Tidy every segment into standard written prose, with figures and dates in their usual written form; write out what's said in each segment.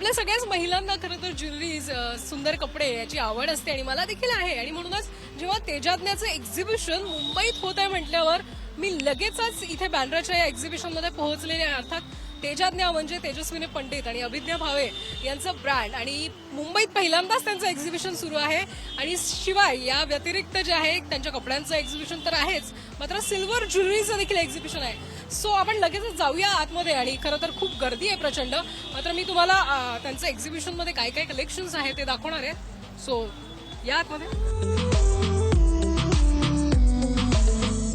आपल्या सगळ्याच महिलांना खरं तर ज्वेलरी सुंदर कपडे याची आवड असते आणि मला देखील आहे. आणि म्हणूनच जेव्हा तेजाज्ञाचं एक्झिबिशन मुंबईत होत आहे म्हटल्यावर मी लगेचच इथे बँड्राच्या या एक्झिबिशनमध्ये पोहोचलेले आहे. अर्थात तेजाज्ञा म्हणजे तेजस्विनी पंडित आणि अभिज्ञा भावे यांचं ब्रँड, आणि मुंबईत पहिल्यांदाच त्यांचं एक्झिबिशन सुरू आहे. आणि शिवाय या व्यतिरिक्त जे आहे त्यांच्या कपड्यांचं एक्झिबिशन तर आहेच, मात्र सिल्वर ज्वेलरीचं देखील एक्झिबिशन आहे. सो आपण लगेचच जाऊया आतमध्ये. आणि खरं तर खूप गर्दी आहे प्रचंड, मात्र मी तुम्हाला त्यांचं एक्झिबिशनमध्ये काय काय कलेक्शन्स आहे ते दाखवणार आहे. सो या आतमध्ये.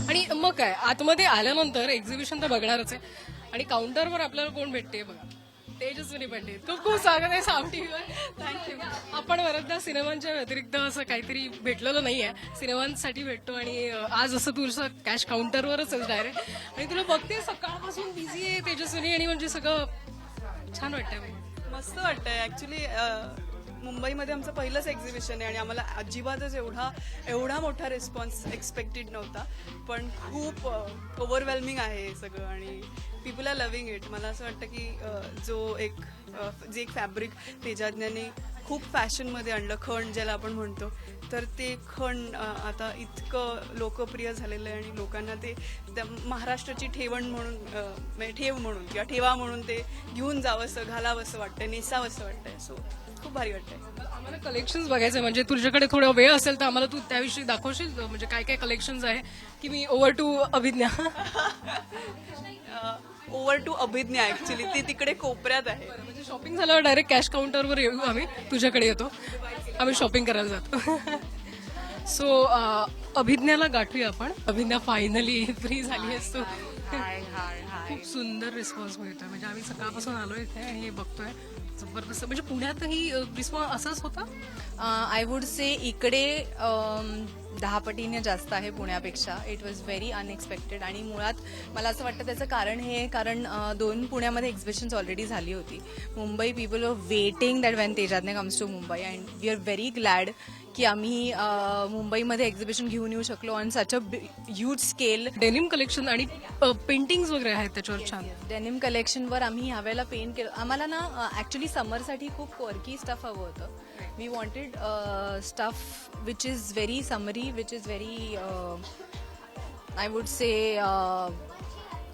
आणि मग काय, आतमध्ये आल्यानंतर एक्झिबिशन तर बघणारच आहे. आणि काउंटरवर आपल्याला कोण भेटते बघा, तेजस्विनी पंडित. खूप खूप स्वागत आहे साम टीव्हीवर. थँक्यू. आपण बऱ्याचदा सिनेमांच्या व्यतिरिक्त असं काहीतरी भेटलेलं नाहीये, सिनेमांसाठी भेटतो. आणि आज असं तुझं कॅश काउंटरवरच आहे डायरेक्ट. आणि तुला बघते सकाळपासून बिझी आहे तेजस्विनी, आणि म्हणजे सगळं छान वाटतंय. मस्त वाटतंय ऍक्च्युली. मुंबईमध्ये आमचं पहिलंच एक्झिबिशन आहे आणि आम्हाला अजिबातच एवढा मोठा रिस्पॉन्स एक्सपेक्टेड नव्हता, पण खूप ओव्हरवेल्मिंग आहे हे सगळं आणि पीपल आर लव्हिंग इट. मला असं वाटतं की जे एक फॅब्रिक तेजाज्ञाने खूप फॅशनमध्ये आणलं, खण ज्याला आपण म्हणतो, तर ते खण आता इतकं लोकप्रिय झालेलं आहे आणि लोकांना ते महाराष्ट्राची ठेवण म्हणून, ठेव म्हणून किंवा ठेवा म्हणून ते घेऊन जावंसं, घालावंसं वाटतंय, नेसावंसं वाटतंय. सो खूप भारी वाटतंय. आम्हाला कलेक्शन्स बघायचं, म्हणजे तुझ्याकडे थोडा वेळ असेल तर आम्हाला तू त्याविषयी दाखवशील, म्हणजे काय काय कलेक्शन्स आहे. की मी over to Abhidnya. Over to Abhidnya actually ती तिकडे कोपऱ्यात आहे. म्हणजे शॉपिंग झाल्यावर डायरेक्ट कॅश काउंटरवर येऊ, आम्ही तुझ्याकडे येतो, आम्ही शॉपिंग करायला जातो. सो अभिज्ञाला गाठूया आपण. अभिज्ञा फायनली फ्री झाली आहेस तू. खूप सुंदर रिस्पॉन्स मिळतोय, म्हणजे आम्ही सकाळपासून आलोय इथे आणि हे बघतोय जबरदस्त. म्हणजे पुण्यातही रिस्पॉन्स असाच होता. आय वुड से इकडे 10 पटीने जास्त आहे पुण्यापेक्षा. It was very unexpected. आणि मुळात मला असं वाटतं त्याचं कारण हे, कारण 2 पुण्यामध्ये एक्झिबिशन्स ऑलरेडी झाली होती. Mumbai people are waiting that when Tejadnya comes to Mumbai, and we are very glad की आम्ही मुंबईमध्ये एक्झिबिशन घेऊन येऊ शकलो on such a huge scale. Denim collection आणि पेंटिंग्स वगैरे आहेत त्याच्यावर छान. डेनिम कलेक्शनवर आम्ही ह्यावेळेला पेंट केलं. आम्हाला ना ॲक्च्युली समरसाठी खूप क्वर्की स्टफ हवं होतं. We wanted stuff which is very summery, which is very I would say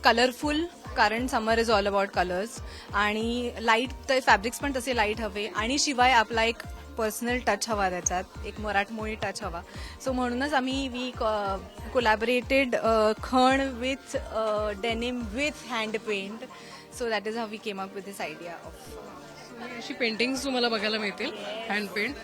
colourful, कारण summer is all about colours. आणि लाईट, तर फॅब्रिक्स पण तसे लाईट हवे, आणि शिवाय आपला एक पर्सनल टच हवा त्याच्यात, एक मराठमोळी टच हवा. सो म्हणूनच आम्ही कोलॅबरेटेड खण with denim with hand paint. So that is how we came up with this idea of. अशी पेंटिंग्स तुम्हाला बघायला मिळतील, हँड पेंट.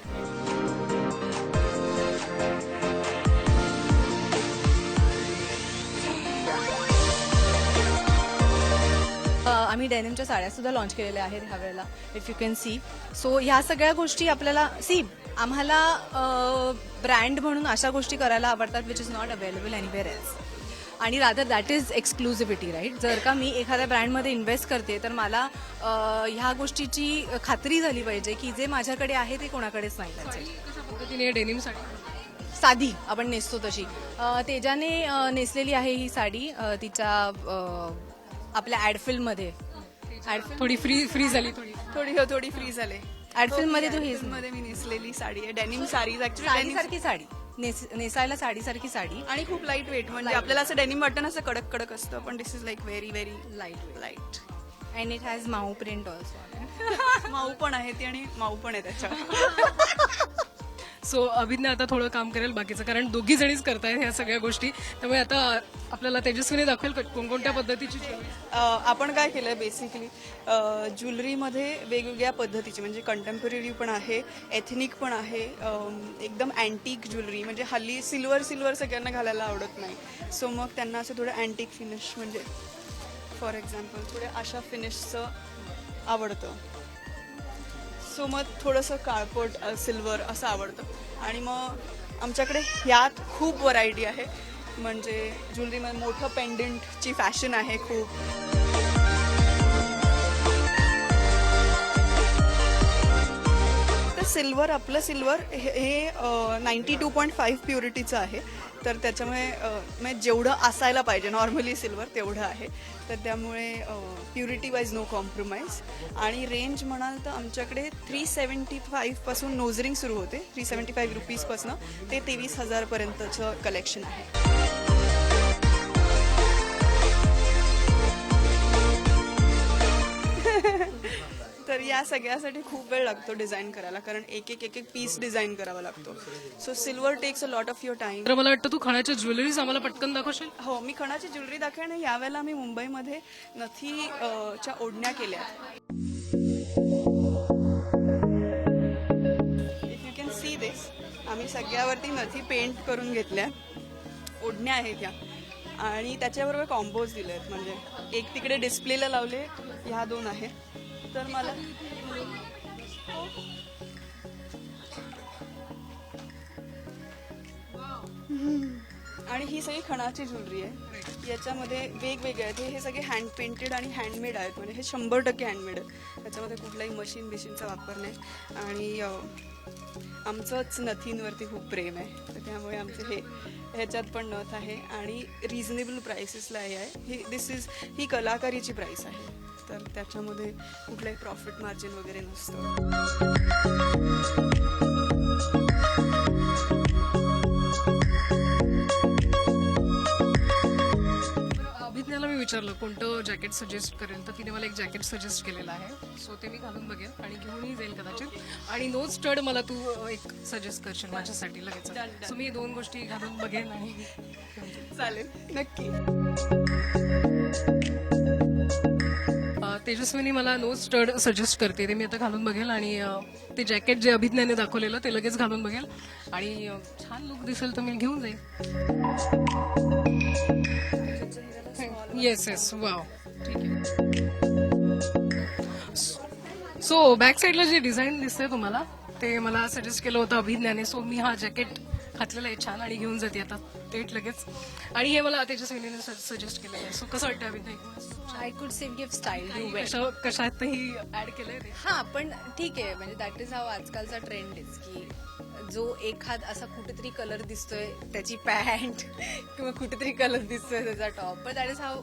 आम्ही डेनिमच्या साड्या सुद्धा लॉन्च केलेल्या आहेत ह्यावेळेला, if you can see. So ह्या सगळ्या गोष्टी आपल्याला आम्हाला ब्रँड म्हणून अशा गोष्टी करायला आवडतात which is not available anywhere else. आणि रादर दॅट इज एक्सक्लुझिव्हिटी, राईट. जर का मी एखाद्या ब्रँडमध्ये इन्व्हेस्ट करते तर मला ह्या गोष्टीची खात्री झाली पाहिजे की जे माझ्याकडे आहे ते कोणाकडेच नाही. कशा पद्धतीने डेनिम साडी साधी आपण नेसतो तशी तेजाने नेसलेली आहे ही साडी. तिच्या आपल्या ऍड फिल्ममध्ये थोडी फ्री झाली, थोडी फ्री झाले. ऍड फिल्ममध्ये तो हेच मध्ये मी नेसलेली साडी आहे, डेनिम साडी ऍक्च्युली. साडीसारखी साडी, नेसायला साडीसारखी साडी, आणि खूप लाईट वेट. म्हणजे आपल्याला असं डेनिम वाटतं ना, असं कडक कडक असतं, पण this is like very very light. And it has mau print also. माऊ पण आहे ती, आणि माऊ पण आहे त्याच्यावर. सो अभिज्ञा आता थोडं काम करेल बाकीचं, कारण दोघी जणीच करतायत ह्या सगळ्या गोष्टी. त्यामुळे आता आपल्याला तेजस्वीने दाखवेल कोणकोणत्या पद्धतीची ज्वेलरी. आपण काय केलंय बेसिकली, ज्वेलरीमध्ये वेगवेगळ्या पद्धतीची, म्हणजे कंटेम्पररी पण आहे, एथनिक पण आहे, एकदम अँटिक ज्वेलरी. म्हणजे हल्ली सिल्वर सगळ्यांना घालायला आवडत नाही. सो मग त्यांना असं थोडं अँटिक फिनिश, म्हणजे फॉर एक्झाम्पल थोडे अशा फिनिशचं आवडतं. सो मग थोडंसं काळपट सिल्वर असं आवडतं. आणि मग आमच्याकडे ह्यात खूप व्हरायटी आहे. म्हणजे ज्वेलरीमध्ये मोठं पेंडंटची फॅशन आहे खूप. तर सिल्वर, आपलं सिल्वर हे 92.5 प्युरिटीचं आहे. तर त्याच्यामुळे म्हणजे जेवढं असायला पाहिजे नॉर्मली सिल्वर तेवढं आहे. तर त्यामुळे प्युरिटी वाईज नो कॉम्प्रोमाइज. आणि रेंज म्हणाल तर आमच्याकडे 375 पासून नोज रिंग सुरू होते. 375 रुपीजपासून ते 23,000 पर्यंतचं कलेक्शन आहे. तर या सगळ्यासाठी खूप वेळ लागतो डिझाईन करायला, कारण एक एक पीस डिझाईन करावा लागतो. So silver takes a lot of your time. तर मला वाटतं तू खणाच्या ज्वेलरीज आम्हाला पटकन दाखवशील. हो, मी खणाची ज्वेलरी दाखवेन. यावेळेला मी मुंबईमध्ये नथी च्या ओढण्या केल्या. If you can see this, आम्ही सगळ्यावरती नथी पेंट करून घेतल्या. ओढण्या आहेत ह्या, आणि त्याच्याबरोबर कॉम्बोज दिले आहेत. म्हणजे एक तिकडे डिस्प्लेला लावले, ह्या 2 आहेत. तर मला आणि ही सगळी खणाची ज्वेलरी आहे. याच्यामध्ये वेगवेगळे आहेत. हे सगळे हँड पेंटेड आणि हँडमेड आहेत. म्हणजे हे 100% हँडमेड आहे. त्याच्यामध्ये कुठलाही मशीन बिशीनचा वापर नाही. आणि आमचंच नथींवरती खूप प्रेम आहे. तर त्यामुळे आमचे ह्याच्यात पण नथ आहे आणि रिझनेबल प्राइसेसला हे आहे. ही कलाकारीची प्राइस आहे. तर त्याच्यामध्ये कुठलंही प्रॉफिट मार्जिन वगैरे नसतं. अभिज्ञाला मी विचारलं कोणतं जॅकेट सजेस्ट करेल, तर तिने मला एक जॅकेट सजेस्ट केलेलं आहे. सो ते मी घालून बघेल आणि घेऊनही जाईल कदाचित. आणि नो स्टड मला तू एक सजेस्ट करशील माझ्यासाठी लगेच. सो मी 2 गोष्टी घालून बघेन आणि चालेल, नक्की. तेजस्विनी मला नो स्टड सजेस्ट करते, ते मी आता घालून बघेल. आणि ते जॅकेट जे अभिज्ञाने दाखवलेलं ते लगेच घालून बघेल. आणि छान लुक दिसेल तर मी घेऊन जाईल. येस येस, वाव, ठीक आहे. सो बॅक साईडला जे डिझाईन दिसतंय तुम्हाला ते मला सजेस्ट केलं होतं अभिज्ञाने. सो मी हा जॅकेट घातलेला आहे छान आणि घेऊन जाते आता थेट लगेच. आणि हे मला तेजस्विनीने सजेस्ट केलेलं आहे. सो कसं वाटतं Abhidnya? I could say give style you well. कशातही ऍड केलंय ते. हा, पण ठीक आहे. म्हणजे दॅट इज हाव आजकालचा ट्रेंड इज की जो एखाद असा कुठेतरी कलर दिसतोय त्याची पॅन्ट किंवा कुठेतरी कलर दिसतोय त्याचा टॉप, पण that is how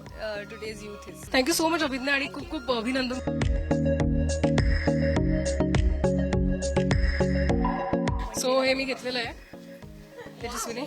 today's youth is. Thank you so much Abhidnya आणि खूप खूप अभिनंदन. सो हे मी घेतलेलं आहे तेजस्विनी.